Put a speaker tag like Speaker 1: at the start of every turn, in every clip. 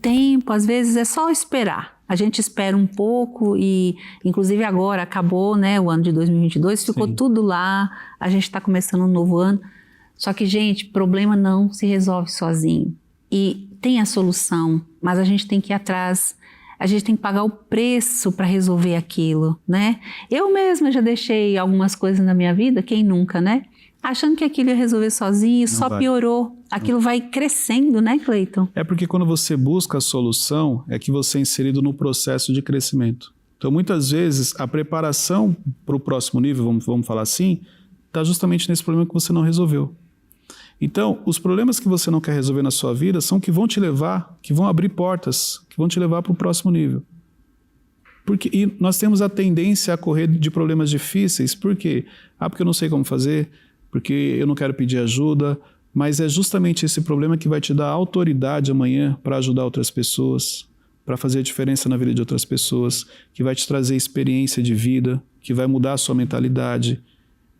Speaker 1: tempo, às vezes é só esperar. A gente espera um pouco e, inclusive agora acabou, né, o ano de 2022, ficou
Speaker 2: Sim.
Speaker 1: tudo lá, a gente está começando um novo ano. Só que, gente, problema não se resolve sozinho. E tem a solução, mas a gente tem que ir atrás, a gente tem que pagar o preço para resolver aquilo, né? Eu mesma já deixei algumas coisas na minha vida, quem nunca, né? Achando que aquilo ia resolver sozinho, só piorou. Aquilo vai crescendo, né, Cleiton?
Speaker 2: É porque quando você busca a solução, é que você é inserido no processo de crescimento. Então, muitas vezes, a preparação para o próximo nível, vamos falar assim, está justamente nesse problema que você não resolveu. Então, os problemas que você não quer resolver na sua vida são que vão te levar, que vão abrir portas, que vão te levar para o próximo nível. E nós temos a tendência a correr de problemas difíceis. Por quê? Porque eu não sei como fazer, porque eu não quero pedir ajuda, mas é justamente esse problema que vai te dar autoridade amanhã para ajudar outras pessoas, para fazer a diferença na vida de outras pessoas, que vai te trazer experiência de vida, que vai mudar a sua mentalidade.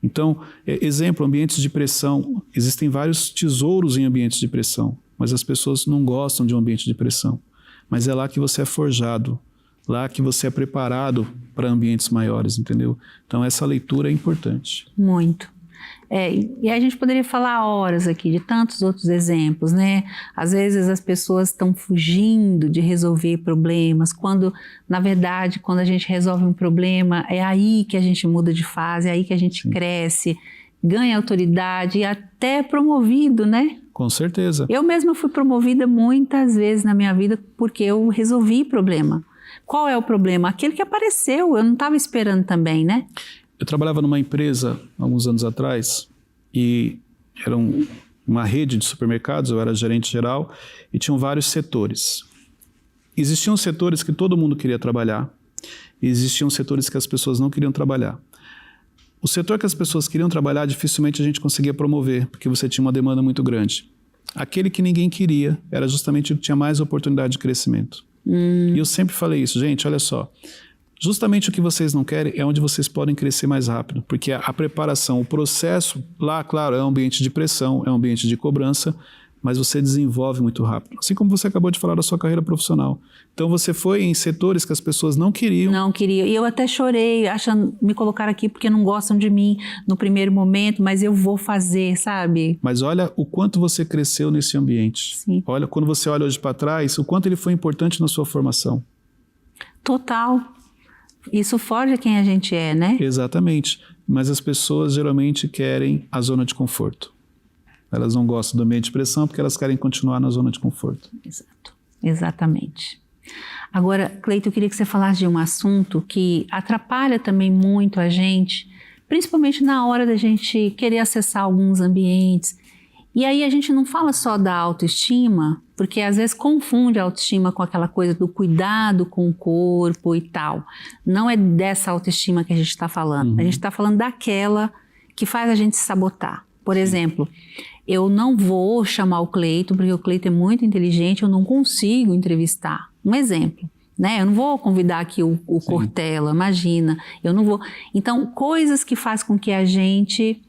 Speaker 2: Então, exemplo, ambientes de pressão. Existem vários tesouros em ambientes de pressão, mas as pessoas não gostam de um ambiente de pressão. Mas é lá que você é forjado, lá que você é preparado para ambientes maiores, entendeu? Então, essa leitura é importante.
Speaker 1: Muito. E a gente poderia falar horas aqui de tantos outros exemplos, né? Às vezes as pessoas estão fugindo de resolver problemas, quando, na verdade, quando a gente resolve um problema, é aí que a gente muda de fase, é aí que a gente cresce, ganha autoridade e até é promovido, né?
Speaker 2: Com certeza.
Speaker 1: Eu mesma fui promovida muitas vezes na minha vida porque eu resolvi problema. Qual é o problema? Aquele que apareceu, eu não estava esperando também, né?
Speaker 2: Eu trabalhava numa empresa alguns anos atrás e era uma rede de supermercados, eu era gerente geral e tinham vários setores. Existiam setores que todo mundo queria trabalhar e existiam setores que as pessoas não queriam trabalhar. O setor que as pessoas queriam trabalhar, dificilmente a gente conseguia promover, porque você tinha uma demanda muito grande. Aquele que ninguém queria era justamente o que tinha mais oportunidade de crescimento. E eu sempre falei isso, gente, olha só. Justamente o que vocês não querem é onde vocês podem crescer mais rápido, porque a preparação, o processo, lá, claro, é um ambiente de pressão, é um ambiente de cobrança, mas você desenvolve muito rápido. Assim como você acabou de falar da sua carreira profissional. Então você foi em setores que as pessoas não queriam.
Speaker 1: Não queria. E eu até chorei, achando me colocar aqui porque não gostam de mim no primeiro momento, mas eu vou fazer, sabe?
Speaker 2: Mas olha o quanto você cresceu nesse ambiente.
Speaker 1: Sim.
Speaker 2: Olha, quando você olha hoje para trás, o quanto ele foi importante na sua formação.
Speaker 1: Total. Isso forja quem a gente é, né?
Speaker 2: Exatamente. Mas as pessoas geralmente querem a zona de conforto. Elas não gostam do ambiente de pressão porque elas querem continuar na zona de conforto.
Speaker 1: Exato. Exatamente. Agora, Cleiton, eu queria que você falasse de um assunto que atrapalha também muito a gente, principalmente na hora da gente querer acessar alguns ambientes. E aí a gente não fala só da autoestima, porque às vezes confunde a autoestima com aquela coisa do cuidado com o corpo e tal. Não é dessa autoestima que a gente está falando. A gente está falando daquela que faz a gente se sabotar. Por exemplo, eu não vou chamar o Cleiton, porque o Cleiton é muito inteligente, eu não consigo entrevistar. Um exemplo, né? Eu não vou convidar aqui o Cortella, imagina. Eu não vou. Então, coisas que fazem com que a gente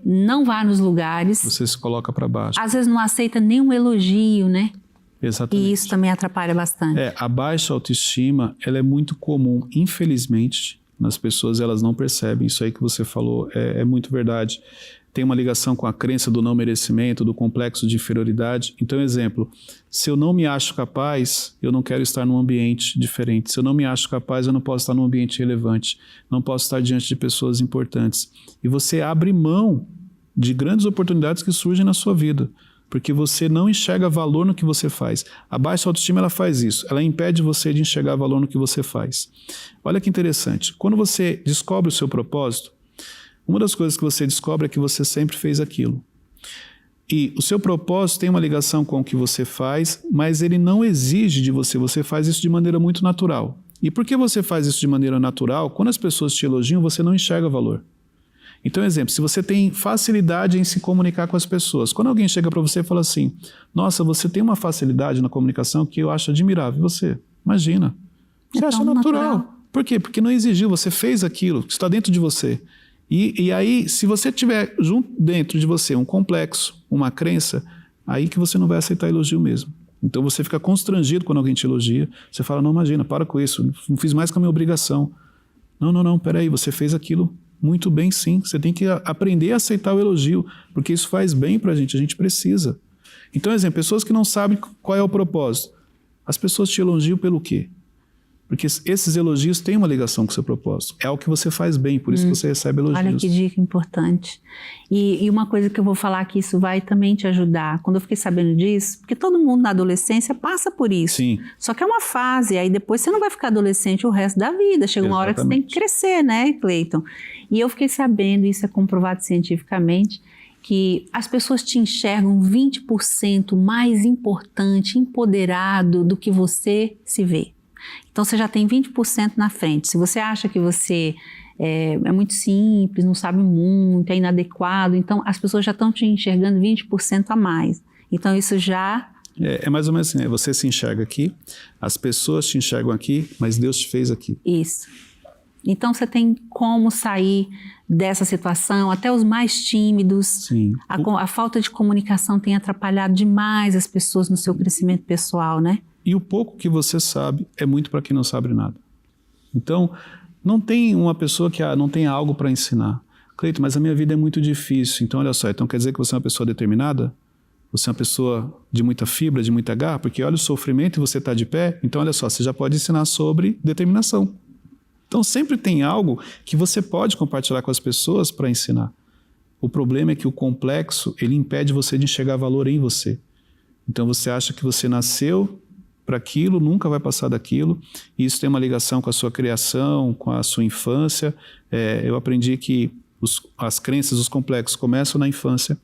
Speaker 1: não vá nos lugares.
Speaker 2: Você se coloca para baixo.
Speaker 1: Às vezes não aceita nenhum elogio, né?
Speaker 2: Exatamente.
Speaker 1: E isso também atrapalha bastante.
Speaker 2: A baixa autoestima, ela é muito comum, infelizmente, nas pessoas, elas não percebem. Isso aí que você falou é muito verdade. Tem uma ligação com a crença do não merecimento, do complexo de inferioridade. Então, exemplo, se eu não me acho capaz, eu não quero estar num ambiente diferente. Se eu não me acho capaz, eu não posso estar num ambiente relevante. Não posso estar diante de pessoas importantes. E você abre mão de grandes oportunidades que surgem na sua vida, porque você não enxerga valor no que você faz. A baixa autoestima, ela faz isso. Ela impede você de enxergar valor no que você faz. Olha que interessante. Quando você descobre o seu propósito, uma das coisas que você descobre é que você sempre fez aquilo. E o seu propósito tem uma ligação com o que você faz, mas ele não exige de você. Você faz isso de maneira muito natural. E porque você faz isso de maneira natural, quando as pessoas te elogiam, você não enxerga valor. Então, exemplo, se você tem facilidade em se comunicar com as pessoas, quando alguém chega para você e fala assim, nossa, você tem uma facilidade na comunicação que eu acho admirável. E você, imagina, você acha natural. Por quê? Porque não exigiu, você fez aquilo, está dentro de você. E aí, se você tiver dentro de você um complexo, uma crença, aí que você não vai aceitar elogio mesmo. Então você fica constrangido quando alguém te elogia. Você fala, não, imagina, para com isso, não fiz mais que a minha obrigação. Não, peraí, você fez aquilo muito bem sim. Você tem que aprender a aceitar o elogio, porque isso faz bem pra gente, a gente precisa. Então, exemplo, pessoas que não sabem qual é o propósito. As pessoas te elogiam pelo quê? Porque esses elogios têm uma ligação com o seu propósito. É o que você faz bem, por isso que você recebe elogios.
Speaker 1: Olha que dica importante. E uma coisa que eu vou falar que isso vai também te ajudar. Quando eu fiquei sabendo disso, porque todo mundo na adolescência passa por isso.
Speaker 2: Sim.
Speaker 1: Só que é uma fase, aí depois você não vai ficar adolescente o resto da vida. Chega uma hora que você tem que crescer, né, Cleiton? E eu fiquei sabendo, isso é comprovado cientificamente, que as pessoas te enxergam 20% mais importante, empoderado do que você se vê. Então você já tem 20% na frente. Se você acha que você é muito simples, não sabe muito, é inadequado, então as pessoas já estão te enxergando 20% a mais. Então isso já...
Speaker 2: É mais ou menos assim, né? Você se enxerga aqui, as pessoas te enxergam aqui, mas Deus te fez aqui.
Speaker 1: Isso. Então você tem como sair dessa situação, até os mais tímidos.
Speaker 2: Sim.
Speaker 1: A falta de comunicação tem atrapalhado demais as pessoas no seu crescimento pessoal, né?
Speaker 2: E o pouco que você sabe é muito para quem não sabe nada. Então, não tem uma pessoa que não tem algo para ensinar. Cleiton, mas a minha vida é muito difícil. Então, olha só, então quer dizer que você é uma pessoa determinada? Você é uma pessoa de muita fibra, de muita garra? Porque olha o sofrimento e você está de pé. Então, olha só, você já pode ensinar sobre determinação. Então, sempre tem algo que você pode compartilhar com as pessoas para ensinar. O problema é que o complexo, ele impede você de enxergar valor em você. Então, você acha que você nasceu para aquilo, nunca vai passar daquilo, e isso tem uma ligação com a sua criação, com a sua infância. Eu aprendi que as crenças, os complexos começam na infância,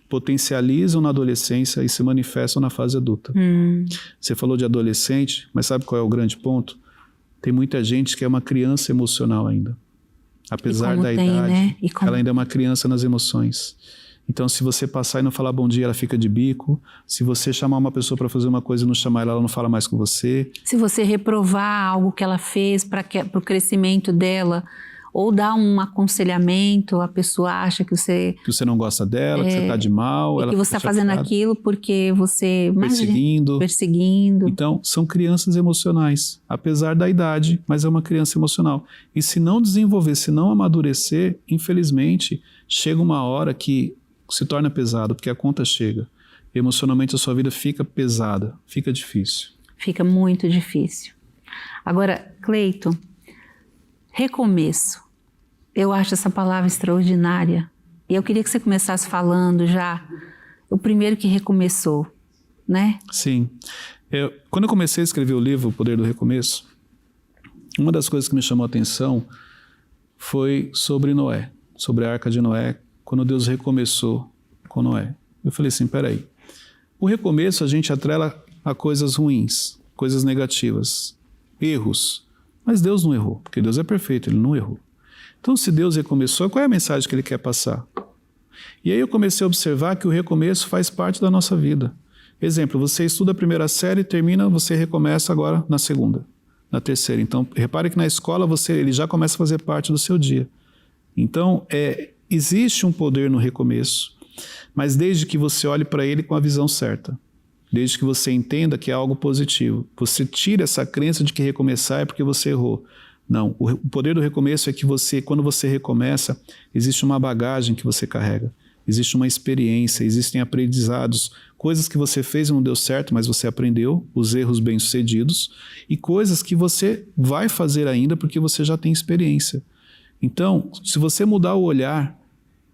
Speaker 2: potencializam na adolescência e se manifestam na fase adulta. Você falou de adolescente, mas sabe qual é o grande ponto? Tem muita gente que é uma criança emocional ainda. Apesar da idade, né? Ela ainda é uma criança nas emoções. Então, se você passar e não falar bom dia, ela fica de bico. Se você chamar uma pessoa para fazer uma coisa e não chamar ela, ela não fala mais com você.
Speaker 1: Se você reprovar algo que ela fez para o crescimento dela, ou dar um aconselhamento, a pessoa acha que você...
Speaker 2: Que você não gosta dela, que você está de mal.
Speaker 1: Que você está fazendo aquilo porque você...
Speaker 2: Perseguindo. Então, são crianças emocionais, apesar da idade, mas é uma criança emocional. E se não desenvolver, se não amadurecer, infelizmente, chega uma hora que se torna pesado, porque a conta chega. Emocionalmente a sua vida fica pesada, fica difícil.
Speaker 1: Fica muito difícil. Agora, Cleiton, recomeço. Eu acho essa palavra extraordinária. E eu queria que você começasse falando já o primeiro que recomeçou, né?
Speaker 2: Sim. Quando eu comecei a escrever o livro O Poder do Recomeço, uma das coisas que me chamou a atenção foi sobre Noé, sobre a Arca de Noé, quando Deus recomeçou com Noé. Eu falei assim, peraí, o recomeço a gente atrela a coisas ruins, coisas negativas, erros, mas Deus não errou, porque Deus é perfeito, Ele não errou. Então se Deus recomeçou, qual é a mensagem que Ele quer passar? E aí eu comecei a observar que o recomeço faz parte da nossa vida. Exemplo, você estuda a primeira série, termina, você recomeça agora na segunda, na terceira. Então repare que na escola ele já começa a fazer parte do seu dia. Então existe um poder no recomeço, mas desde que você olhe para ele com a visão certa, desde que você entenda que é algo positivo, você tira essa crença de que recomeçar é porque você errou. Não, o poder do recomeço é que quando você recomeça, existe uma bagagem que você carrega, existe uma experiência, existem aprendizados, coisas que você fez e não deu certo, mas você aprendeu, os erros bem-sucedidos, e coisas que você vai fazer ainda porque você já tem experiência. Então, se você mudar o olhar,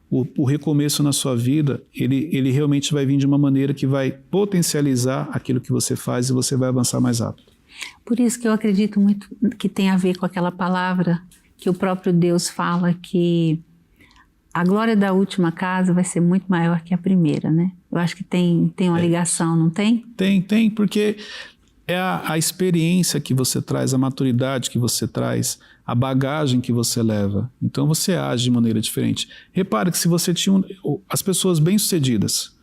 Speaker 2: o recomeço na sua vida, ele realmente vai vir de uma maneira que vai potencializar aquilo que você faz e você vai avançar mais rápido.
Speaker 1: Por isso que eu acredito muito que tem a ver com aquela palavra que o próprio Deus fala que a glória da última casa vai ser muito maior que a primeira, né? Eu acho que tem uma ligação, não tem?
Speaker 2: Tem, porque é a experiência que você traz, a maturidade que você traz, a bagagem que você leva. Então você age de maneira diferente. Repare que se você tinha... As pessoas bem-sucedidas,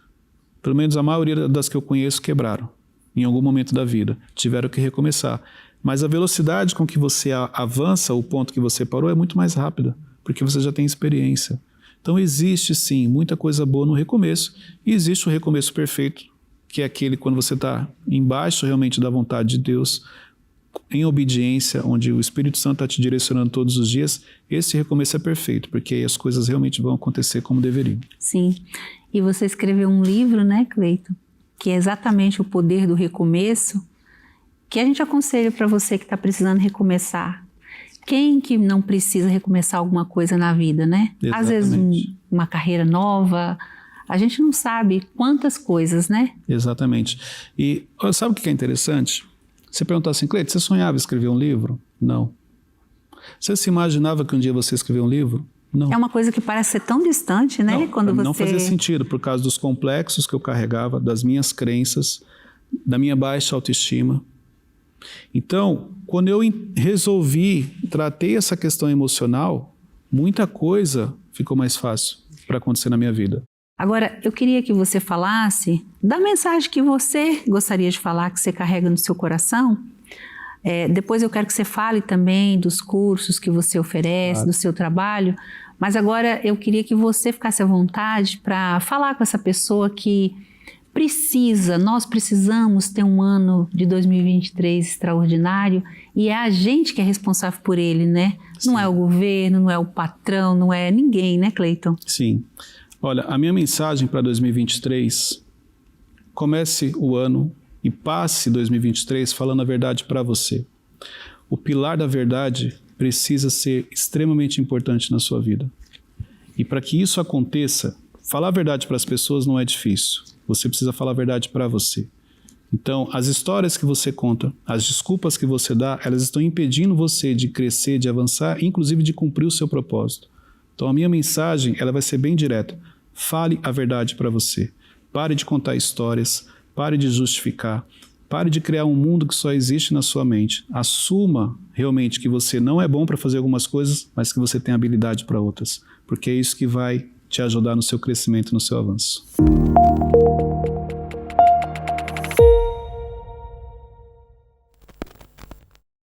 Speaker 2: pelo menos a maioria das que eu conheço, quebraram em algum momento da vida. Tiveram que recomeçar. Mas a velocidade com que você avança, o ponto que você parou, é muito mais rápida, porque você já tem experiência. Então existe sim muita coisa boa no recomeço, e existe o recomeço perfeito, que é aquele quando você está embaixo realmente da vontade de Deus, em obediência, onde o Espírito Santo está te direcionando todos os dias, esse recomeço é perfeito, porque aí as coisas realmente vão acontecer como deveriam.
Speaker 1: Sim, e você escreveu um livro, né, Cleiton, que é exatamente o poder do recomeço, que a gente aconselha para você que está precisando recomeçar. Quem que não precisa recomeçar alguma coisa na vida, né?
Speaker 2: Exatamente.
Speaker 1: Às vezes uma carreira nova, a gente não sabe quantas coisas, né?
Speaker 2: Exatamente. E sabe o que é interessante? Você perguntar assim, Cleiton, você sonhava escrever um livro? Não. Você se imaginava que um dia você ia escrever um livro? Não.
Speaker 1: É uma coisa que parece ser tão distante, né?
Speaker 2: Não fazia sentido por causa dos complexos que eu carregava, das minhas crenças, da minha baixa autoestima. Então, quando eu tratei essa questão emocional, muita coisa ficou mais fácil para acontecer na minha vida.
Speaker 1: Agora, eu queria que você falasse da mensagem que você gostaria de falar, que você carrega no seu coração. Depois eu quero que você fale também dos cursos que você oferece, do seu trabalho. Mas agora eu queria que você ficasse à vontade para falar com essa pessoa que nós precisamos ter um ano de 2023 extraordinário e é a gente que é responsável por ele, né? Sim. Não é o governo, não é o patrão, não é ninguém, né, Cleiton?
Speaker 2: Sim. Olha, a minha mensagem para 2023, comece o ano e passe 2023 falando a verdade para você. O pilar da verdade precisa ser extremamente importante na sua vida. E para que isso aconteça, falar a verdade para as pessoas não é difícil. Você precisa falar a verdade para você. Então, as histórias que você conta, as desculpas que você dá, elas estão impedindo você de crescer, de avançar, inclusive de cumprir o seu propósito. Então, a minha mensagem, ela vai ser bem direta. Fale a verdade para você. Pare de contar histórias, pare de justificar, pare de criar um mundo que só existe na sua mente. Assuma realmente que você não é bom para fazer algumas coisas, mas que você tem habilidade para outras, porque é isso que vai te ajudar no seu crescimento, no seu avanço.